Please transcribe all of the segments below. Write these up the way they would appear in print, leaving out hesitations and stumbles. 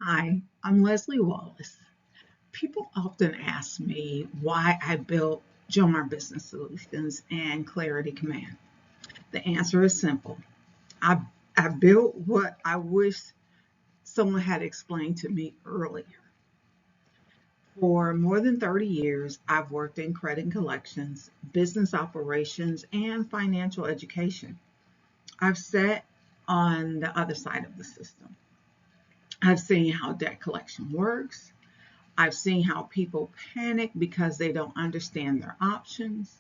Hi, I'm Leslie Wallace. People often ask me why I built Jomar Business Solutions and Clarity Command. The answer is simple. I, I built what I wish someone had explained to me earlier. For more than 30 years, I've worked in credit and collections, business operations, and financial education. I've sat on the other side of the system. I've seen how debt collection works. I've seen how people panic because they don't understand their options.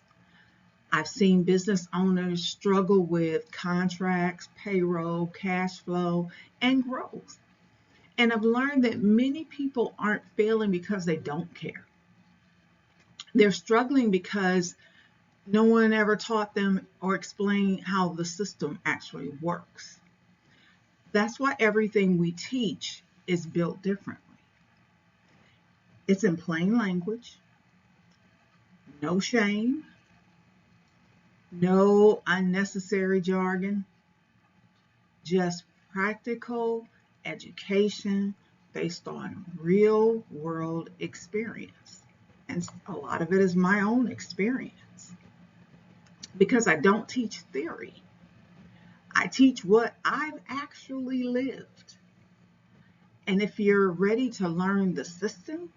I've seen business owners struggle with contracts, payroll, cash flow, and growth. And I've learned that many people aren't failing because they don't care. They're struggling because no one ever taught them or explained how the system actually works. That's why everything we teach is built differently. It's in plain language, no shame, no unnecessary jargon, just practical education based on real world experience. And a lot of it is my own experience because I don't teach theory. I teach what I've actually lived. And if you're ready to learn the system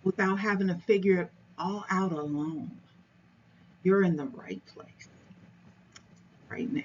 without having to figure it all out alone, you're in the right place right now.